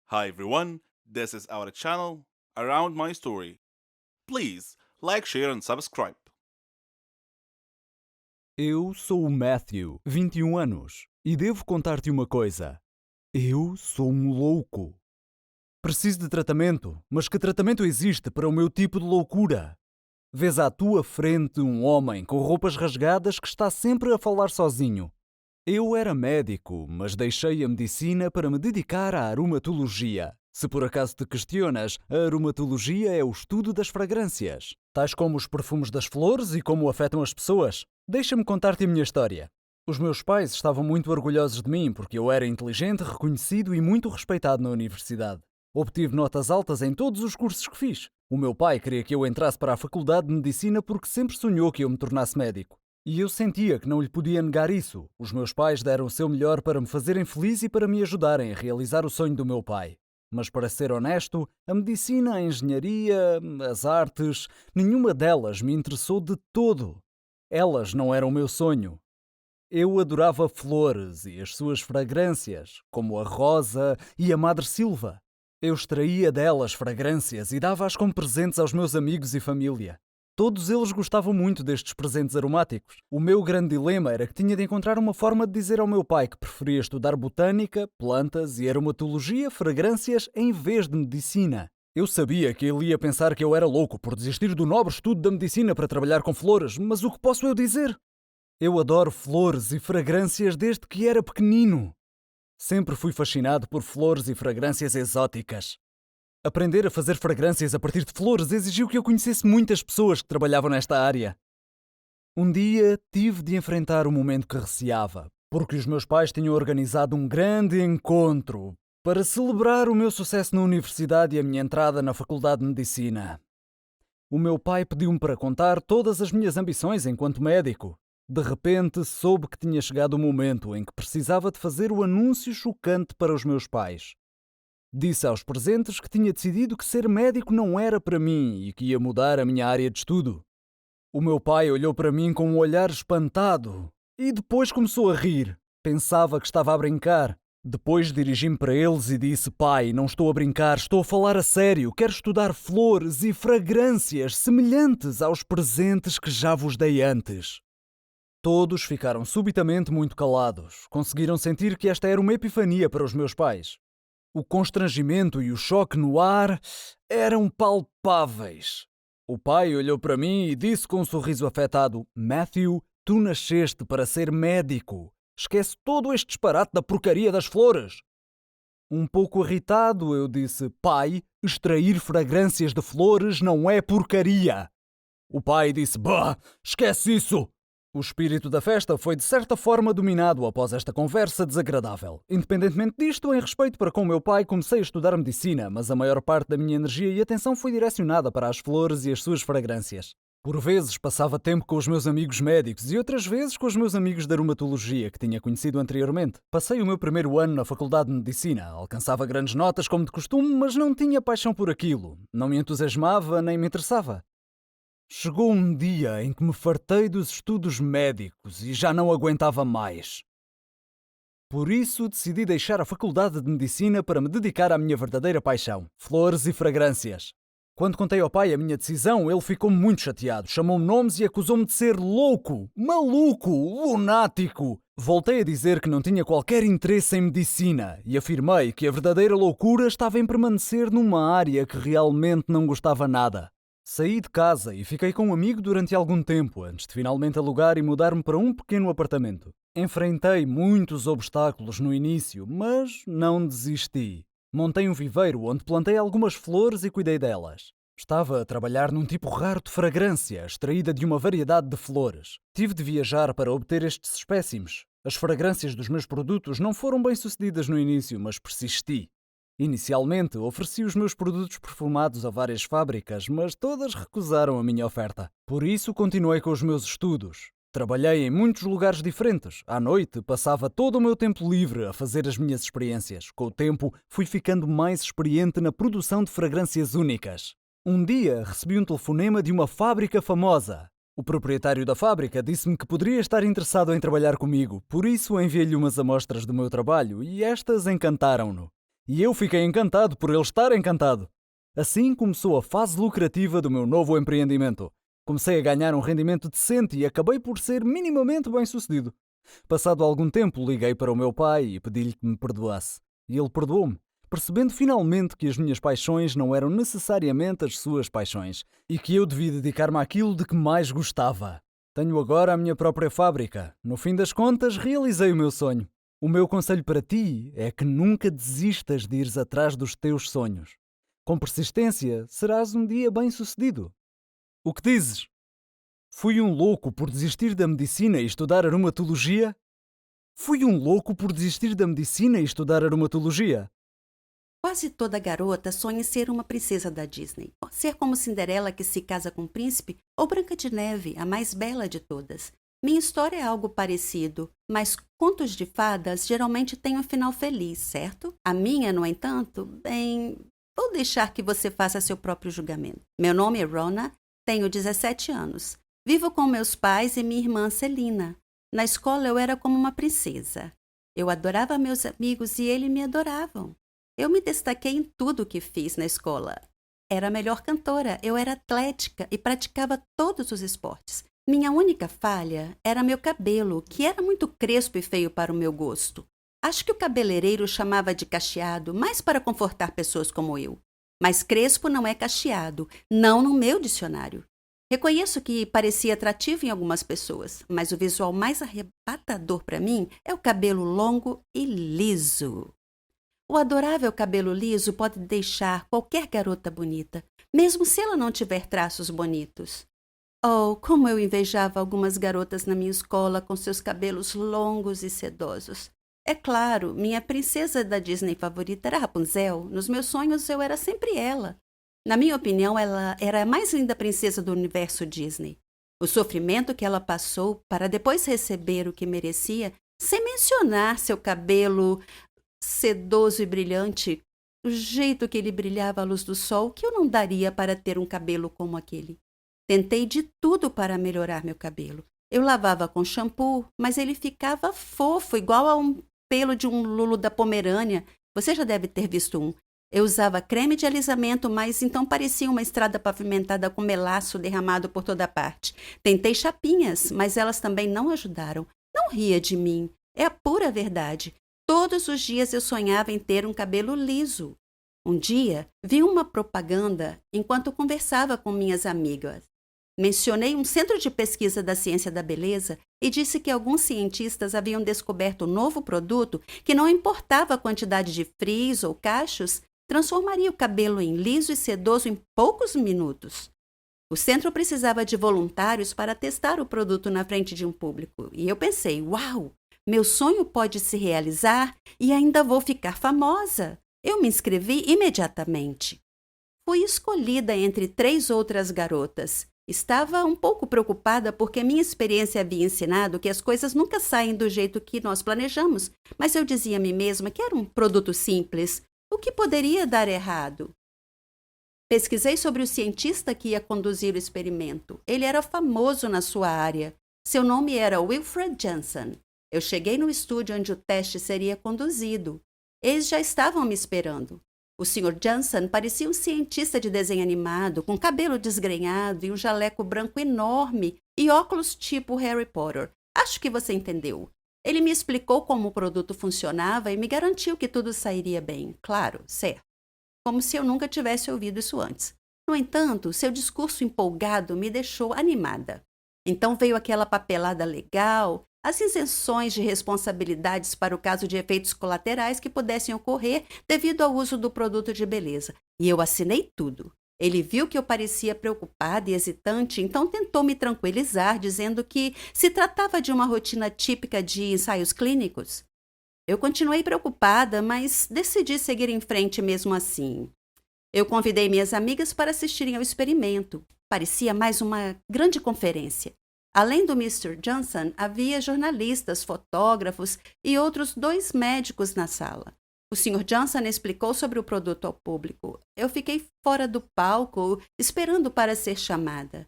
Hi everyone, this is our channel Around My Story. Please like, share and subscribe. Eu sou o Matthew, 21 anos, e devo contar-te uma coisa. Eu sou um louco. Preciso de tratamento, mas que tratamento existe para o meu tipo de loucura? Vês à tua frente um homem com roupas rasgadas que está sempre a falar sozinho. Eu era médico, mas deixei a medicina para me dedicar à aromatologia. Se por acaso te questionas, a aromatologia é o estudo das fragrâncias, tais como os perfumes das flores e como afetam as pessoas. Deixa-me contar-te a minha história. Os meus pais estavam muito orgulhosos de mim porque eu era inteligente, reconhecido e muito respeitado na universidade. Obtive notas altas em todos os cursos que fiz. O meu pai queria que eu entrasse para a faculdade de medicina porque sempre sonhou que eu me tornasse médico. E eu sentia que não lhe podia negar isso. Os meus pais deram o seu melhor para me fazerem feliz e para me ajudarem a realizar o sonho do meu pai. Mas para ser honesto, a medicina, a engenharia, as artes, nenhuma delas me interessou de todo. Elas não eram o meu sonho. Eu adorava flores e as suas fragrâncias, como a rosa e a madressilva. Eu extraía delas fragrâncias e dava-as como presentes aos meus amigos e família. Todos eles gostavam muito destes presentes aromáticos. O meu grande dilema era que tinha de encontrar uma forma de dizer ao meu pai que preferia estudar botânica, plantas e aromatologia, fragrâncias, em vez de medicina. Eu sabia que ele ia pensar que eu era louco por desistir do nobre estudo da medicina para trabalhar com flores, mas o que posso eu dizer? Eu adoro flores e fragrâncias desde que era pequenino. Sempre fui fascinado por flores e fragrâncias exóticas. Aprender a fazer fragrâncias a partir de flores exigiu que eu conhecesse muitas pessoas que trabalhavam nesta área. Um dia tive de enfrentar um momento que receava, porque os meus pais tinham organizado um grande encontro para celebrar o meu sucesso na universidade e a minha entrada na Faculdade de Medicina. O meu pai pediu-me para contar todas as minhas ambições enquanto médico. De repente, soube que tinha chegado o momento em que precisava de fazer o anúncio chocante para os meus pais. Disse aos presentes que tinha decidido que ser médico não era para mim e que ia mudar a minha área de estudo. O meu pai olhou para mim com um olhar espantado e depois começou a rir. Pensava que estava a brincar. Depois dirigi-me para eles e disse: "Pai, não estou a brincar, estou a falar a sério. Quero estudar flores e fragrâncias semelhantes aos presentes que já vos dei antes." Todos ficaram subitamente muito calados. Conseguiram sentir que esta era uma epifania para os meus pais. O constrangimento e o choque no ar eram palpáveis. O pai olhou para mim e disse com um sorriso afetado: "Matthew, tu nasceste para ser médico. Esquece todo este disparate da porcaria das flores." Um pouco irritado, eu disse: "Pai, extrair fragrâncias de flores não é porcaria." O pai disse: "Bah, esquece isso." O espírito da festa foi de certa forma dominado após esta conversa desagradável. Independentemente disto, em respeito para com o meu pai, comecei a estudar medicina, mas a maior parte da minha energia e atenção foi direcionada para as flores e as suas fragrâncias. Por vezes passava tempo com os meus amigos médicos e outras vezes com os meus amigos de aromatologia que tinha conhecido anteriormente. Passei o meu primeiro ano na Faculdade de Medicina, alcançava grandes notas como de costume, mas não tinha paixão por aquilo. Não me entusiasmava nem me interessava. Chegou um dia em que me fartei dos estudos médicos e já não aguentava mais. Por isso decidi deixar a Faculdade de Medicina para me dedicar à minha verdadeira paixão, flores e fragrâncias. Quando contei ao pai a minha decisão, ele ficou muito chateado, chamou-me nomes e acusou-me de ser louco, maluco, lunático. Voltei a dizer que não tinha qualquer interesse em medicina e afirmei que a verdadeira loucura estava em permanecer numa área que realmente não gostava nada. Saí de casa e fiquei com um amigo durante algum tempo, antes de finalmente alugar e mudar-me para um pequeno apartamento. Enfrentei muitos obstáculos no início, mas não desisti. Montei um viveiro onde plantei algumas flores e cuidei delas. Estava a trabalhar num tipo raro de fragrância, extraída de uma variedade de flores. Tive de viajar para obter estes espécimes. As fragrâncias dos meus produtos não foram bem sucedidas no início, mas persisti. Inicialmente, ofereci os meus produtos perfumados a várias fábricas, mas todas recusaram a minha oferta. Por isso, continuei com os meus estudos. Trabalhei em muitos lugares diferentes. À noite, passava todo o meu tempo livre a fazer as minhas experiências. Com o tempo, fui ficando mais experiente na produção de fragrâncias únicas. Um dia, recebi um telefonema de uma fábrica famosa. O proprietário da fábrica disse-me que poderia estar interessado em trabalhar comigo, por isso enviei-lhe umas amostras do meu trabalho e estas encantaram-no. E eu fiquei encantado por ele estar encantado. Assim começou a fase lucrativa do meu novo empreendimento. Comecei a ganhar um rendimento decente e acabei por ser minimamente bem-sucedido. Passado algum tempo, liguei para o meu pai e pedi-lhe que me perdoasse. E ele perdoou-me, percebendo finalmente que as minhas paixões não eram necessariamente as suas paixões e que eu devia dedicar-me àquilo de que mais gostava. Tenho agora a minha própria fábrica. No fim das contas, realizei o meu sonho. O meu conselho para ti é que nunca desistas de ires atrás dos teus sonhos. Com persistência, serás um dia bem-sucedido. O que dizes? Fui um louco por desistir da medicina e estudar aromatologia? Fui um louco por desistir da medicina e estudar aromatologia? Quase toda garota sonha em ser uma princesa da Disney. Ser como Cinderela que se casa com um príncipe ou Branca de Neve, a mais bela de todas. Minha história é algo parecido, mas contos de fadas geralmente têm um final feliz, certo? A minha, no entanto, bem, vou deixar que você faça seu próprio julgamento. Meu nome é Rona, tenho 17 anos. Vivo com meus pais e minha irmã Celina. Na escola eu era como uma princesa. Eu adorava meus amigos e eles me adoravam. Eu me destaquei em tudo o que fiz na escola. Era a melhor cantora, eu era atlética e praticava todos os esportes. Minha única falha era meu cabelo, que era muito crespo e feio para o meu gosto. Acho que o cabeleireiro chamava de cacheado, mais para confortar pessoas como eu. Mas crespo não é cacheado, não no meu dicionário. Reconheço que parecia atrativo em algumas pessoas, mas o visual mais arrebatador para mim é o cabelo longo e liso. O adorável cabelo liso pode deixar qualquer garota bonita, mesmo se ela não tiver traços bonitos. Oh, como eu invejava algumas garotas na minha escola com seus cabelos longos e sedosos. É claro, minha princesa da Disney favorita era Rapunzel. Nos meus sonhos eu era sempre ela. Na minha opinião, ela era a mais linda princesa do universo Disney. O sofrimento que ela passou para depois receber o que merecia, sem mencionar seu cabelo sedoso e brilhante, o jeito que ele brilhava à luz do sol, que eu não daria para ter um cabelo como aquele. Tentei de tudo para melhorar meu cabelo. Eu lavava com shampoo, mas ele ficava fofo, igual a um pelo de um lulo da Pomerânia. Você já deve ter visto um. Eu usava creme de alisamento, mas então parecia uma estrada pavimentada com melaço derramado por toda parte. Tentei chapinhas, mas elas também não ajudaram. Não ria de mim. É a pura verdade. Todos os dias eu sonhava em ter um cabelo liso. Um dia, vi uma propaganda enquanto conversava com minhas amigas. Mencionei um centro de pesquisa da ciência da beleza e disse que alguns cientistas haviam descoberto um novo produto que não importava a quantidade de frizz ou cachos, transformaria o cabelo em liso e sedoso em poucos minutos. O centro precisava de voluntários para testar o produto na frente de um público. E eu pensei, uau, meu sonho pode se realizar e ainda vou ficar famosa. Eu me inscrevi imediatamente. Fui escolhida entre 3 outras garotas. Estava um pouco preocupada porque minha experiência havia ensinado que as coisas nunca saem do jeito que nós planejamos, mas eu dizia a mim mesma que era um produto simples. O que poderia dar errado? Pesquisei sobre o cientista que ia conduzir o experimento. Ele era famoso na sua área. Seu nome era Wilfred Johnson. Eu cheguei no estúdio onde o teste seria conduzido. Eles já estavam me esperando. O Sr. Johnson parecia um cientista de desenho animado, com cabelo desgrenhado e um jaleco branco enorme e óculos tipo Harry Potter. Acho que você entendeu. Ele me explicou como o produto funcionava e me garantiu que tudo sairia bem. Claro, certo. Como se eu nunca tivesse ouvido isso antes. No entanto, seu discurso empolgado me deixou animada. Então veio aquela papelada legal, as isenções de responsabilidades para o caso de efeitos colaterais que pudessem ocorrer devido ao uso do produto de beleza. E eu assinei tudo. Ele viu que eu parecia preocupada e hesitante, então tentou me tranquilizar, dizendo que se tratava de uma rotina típica de ensaios clínicos. Eu continuei preocupada, mas decidi seguir em frente mesmo assim. Eu convidei minhas amigas para assistirem ao experimento. Parecia mais uma grande conferência. Além do Mr. Johnson, havia jornalistas, fotógrafos e outros 2 médicos na sala. O Sr. Johnson explicou sobre o produto ao público. Eu fiquei fora do palco, esperando para ser chamada.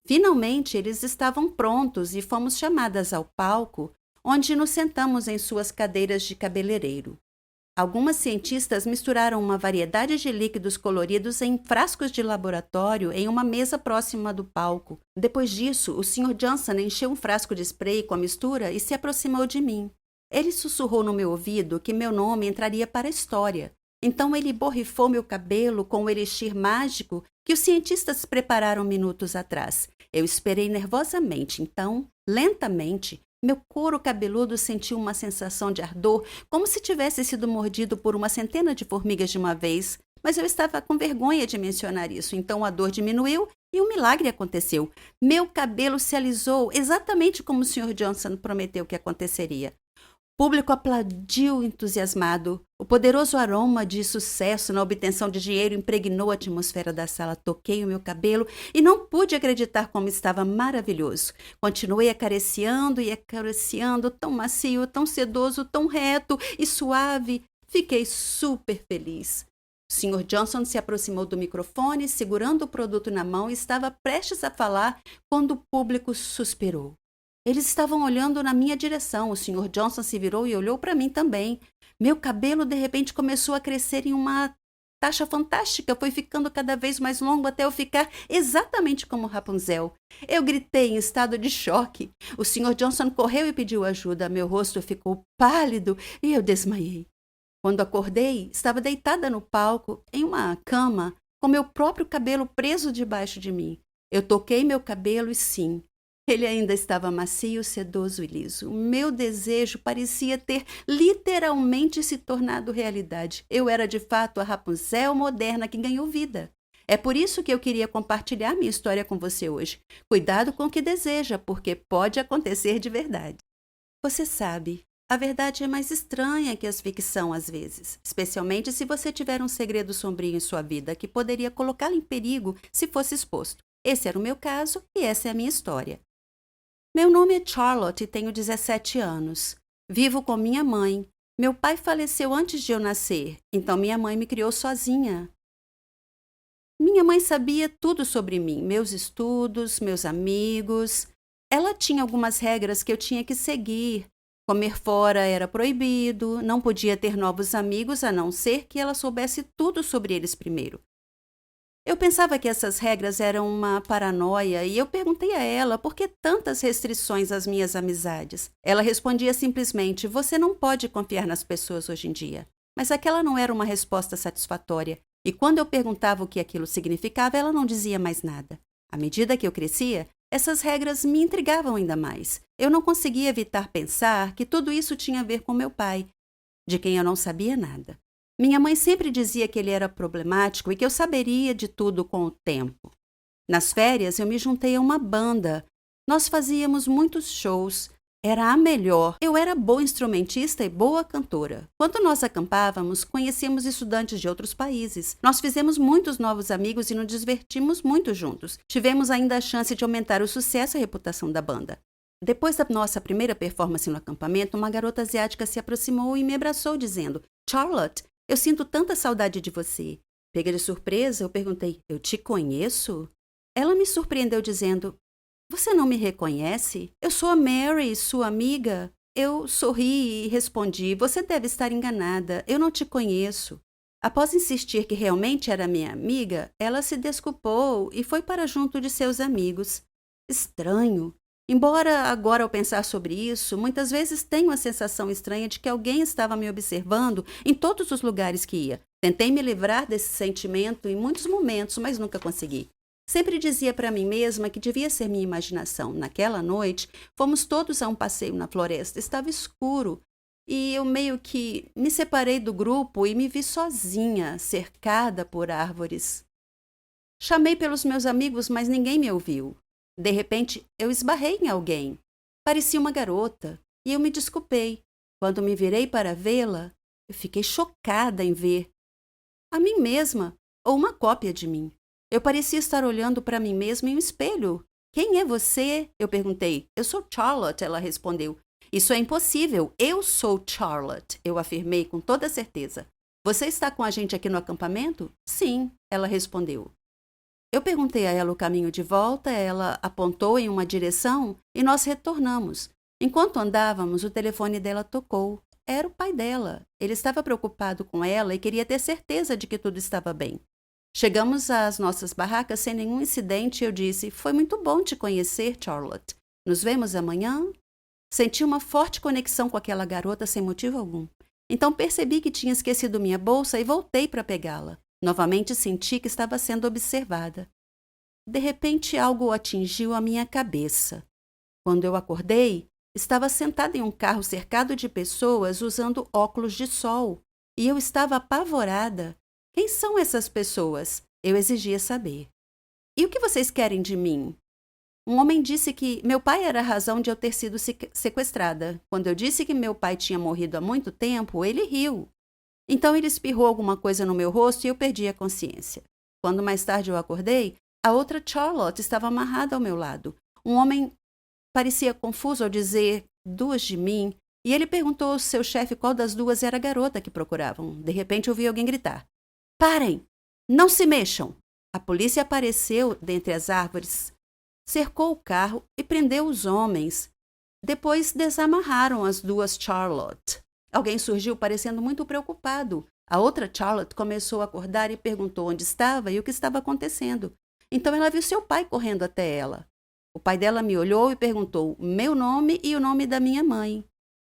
Finalmente, eles estavam prontos e fomos chamadas ao palco, onde nos sentamos em suas cadeiras de cabeleireiro. Algumas cientistas misturaram uma variedade de líquidos coloridos em frascos de laboratório em uma mesa próxima do palco. Depois disso, o Sr. Johnson encheu um frasco de spray com a mistura e se aproximou de mim. Ele sussurrou no meu ouvido que meu nome entraria para a história. Então ele borrifou meu cabelo com o elixir mágico que os cientistas prepararam minutos atrás. Eu esperei nervosamente, então, lentamente, meu couro cabeludo sentiu uma sensação de ardor, como se tivesse sido mordido por uma centena de formigas de uma vez. Mas eu estava com vergonha de mencionar isso, então a dor diminuiu e um milagre aconteceu. Meu cabelo se alisou exatamente como o Sr. Johnson prometeu que aconteceria. O público aplaudiu entusiasmado. O poderoso aroma de sucesso na obtenção de dinheiro impregnou a atmosfera da sala. Toquei o meu cabelo e não pude acreditar como estava maravilhoso. Continuei acariciando e acariciando, tão macio, tão sedoso, tão reto e suave. Fiquei super feliz. O Sr. Johnson se aproximou do microfone, segurando o produto na mão e estava prestes a falar quando o público suspirou. Eles estavam olhando na minha direção. O Sr. Johnson se virou e olhou para mim também. Meu cabelo, de repente, começou a crescer em uma taxa fantástica. Foi ficando cada vez mais longo até eu ficar exatamente como Rapunzel. Eu gritei em estado de choque. O Sr. Johnson correu e pediu ajuda. Meu rosto ficou pálido e eu desmaiei. Quando acordei, estava deitada no palco, em uma cama, com meu próprio cabelo preso debaixo de mim. Eu toquei meu cabelo e sim, ele ainda estava macio, sedoso e liso. Meu desejo parecia ter literalmente se tornado realidade. Eu era de fato a Rapunzel moderna que ganhou vida. É por isso que eu queria compartilhar minha história com você hoje. Cuidado com o que deseja, porque pode acontecer de verdade. Você sabe, a verdade é mais estranha que a ficção às vezes, especialmente se você tiver um segredo sombrio em sua vida que poderia colocá-lo em perigo se fosse exposto. Esse era o meu caso e essa é a minha história. Meu nome é Charlotte e tenho 17 anos. Vivo com minha mãe. Meu pai faleceu antes de eu nascer, então minha mãe me criou sozinha. Minha mãe sabia tudo sobre mim, meus estudos, meus amigos. Ela tinha algumas regras que eu tinha que seguir. Comer fora era proibido, não podia ter novos amigos a não ser que ela soubesse tudo sobre eles primeiro. Eu pensava que essas regras eram uma paranoia e eu perguntei a ela por que tantas restrições às minhas amizades. Ela respondia simplesmente: você não pode confiar nas pessoas hoje em dia. Mas aquela não era uma resposta satisfatória e quando eu perguntava o que aquilo significava, ela não dizia mais nada. À medida que eu crescia, essas regras me intrigavam ainda mais. Eu não conseguia evitar pensar que tudo isso tinha a ver com meu pai, de quem eu não sabia nada. Minha mãe sempre dizia que ele era problemático e que eu saberia de tudo com o tempo. Nas férias, eu me juntei a uma banda. Nós fazíamos muitos shows. Era a melhor. Eu era boa instrumentista e boa cantora. Quando nós acampávamos, conhecíamos estudantes de outros países. Nós fizemos muitos novos amigos e nos divertimos muito juntos. Tivemos ainda a chance de aumentar o sucesso e a reputação da banda. Depois da nossa primeira performance no acampamento, uma garota asiática se aproximou e me abraçou, dizendo: Charlotte, eu sinto tanta saudade de você. Pega de surpresa, eu perguntei: eu te conheço? Ela me surpreendeu dizendo: você não me reconhece? Eu sou a Mary, sua amiga. Eu sorri e respondi: você deve estar enganada, eu não te conheço. Após insistir que realmente era minha amiga, ela se desculpou e foi para junto de seus amigos. Estranho. Embora agora ao pensar sobre isso, muitas vezes tenho a sensação estranha de que alguém estava me observando em todos os lugares que ia. Tentei me livrar desse sentimento em muitos momentos, mas nunca consegui. Sempre dizia para mim mesma que devia ser minha imaginação. Naquela noite, fomos todos a um passeio na floresta. Estava escuro e eu meio que me separei do grupo e me vi sozinha, cercada por árvores. Chamei pelos meus amigos, mas ninguém me ouviu. De repente, eu esbarrei em alguém. Parecia uma garota e eu me desculpei. Quando me virei para vê-la, eu fiquei chocada em ver a mim mesma, ou uma cópia de mim. Eu parecia estar olhando para mim mesma em um espelho. Quem é você? Eu perguntei. Eu sou Charlotte, ela respondeu. Isso é impossível. Eu sou Charlotte, eu afirmei com toda certeza. Você está com a gente aqui no acampamento? Sim, ela respondeu. Eu perguntei a ela o caminho de volta, ela apontou em uma direção e nós retornamos. Enquanto andávamos, o telefone dela tocou. era o pai dela. Ele estava preocupado com ela e queria ter certeza de que tudo estava bem. Chegamos às nossas barracas sem nenhum incidente e eu disse: "Foi muito bom te conhecer, Charlotte. Nos vemos amanhã?" Senti uma forte conexão com aquela garota sem motivo algum. Então percebi que tinha esquecido minha bolsa e voltei para pegá-la. Novamente senti que estava sendo observada. De repente, algo atingiu a minha cabeça. Quando eu acordei, estava sentada em um carro cercado de pessoas usando óculos de sol. E eu estava apavorada. Quem são essas pessoas? Eu exigia saber. E o que vocês querem de mim? Um homem disse que meu pai era a razão de eu ter sido sequestrada. Quando eu disse que meu pai tinha morrido há muito tempo, ele riu. Então ele espirrou alguma coisa no meu rosto e eu perdi a consciência. Quando mais tarde eu acordei, a outra Charlotte estava amarrada ao meu lado. Um homem parecia confuso ao dizer duas de mim, e ele perguntou ao seu chefe qual das duas era a garota que procuravam. De repente ouvi alguém gritar: "Parem! Não se mexam!" A polícia apareceu dentre as árvores, cercou o carro e prendeu os homens. Depois desamarraram as duas Charlotte. Alguém surgiu parecendo muito preocupado. A outra Charlotte começou a acordar e perguntou onde estava e o que estava acontecendo. Então ela viu seu pai correndo até ela. O pai dela me olhou e perguntou meu nome e o nome da minha mãe.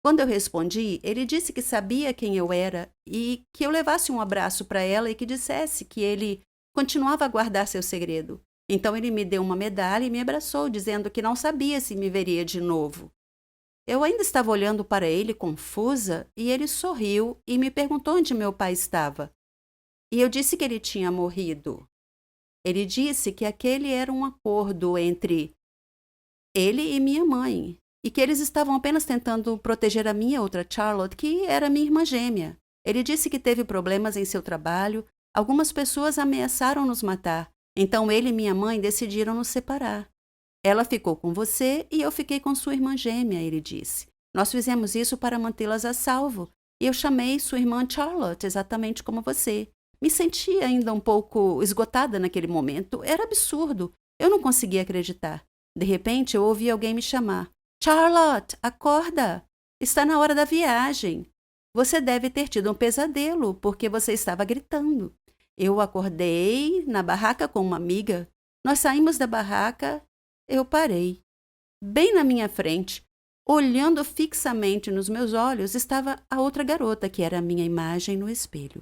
Quando eu respondi, ele disse que sabia quem eu era e que eu levasse um abraço para ela e que dissesse que ele continuava a guardar seu segredo. Então ele me deu uma medalha e me abraçou, dizendo que não sabia se me veria de novo. Eu ainda estava olhando para ele confusa e ele sorriu e me perguntou onde meu pai estava. E eu disse que ele tinha morrido. Ele disse que aquele era um acordo entre ele e minha mãe, e que eles estavam apenas tentando proteger a minha outra Charlotte, que era minha irmã gêmea. Ele disse que teve problemas em seu trabalho, algumas pessoas ameaçaram nos matar, então ele e minha mãe decidiram nos separar. Ela ficou com você e eu fiquei com sua irmã gêmea, ele disse. Nós fizemos isso para mantê-las a salvo, e eu chamei sua irmã Charlotte exatamente como você. Me senti ainda um pouco esgotada naquele momento. Era absurdo. Eu não conseguia acreditar. De repente, eu ouvi alguém me chamar. Charlotte, acorda! Está na hora da viagem. Você deve ter tido um pesadelo, porque você estava gritando. Eu acordei na barraca com uma amiga. Nós saímos da barraca. Eu parei. Bem na minha frente, olhando fixamente nos meus olhos, estava a outra garota, que era a minha imagem no espelho.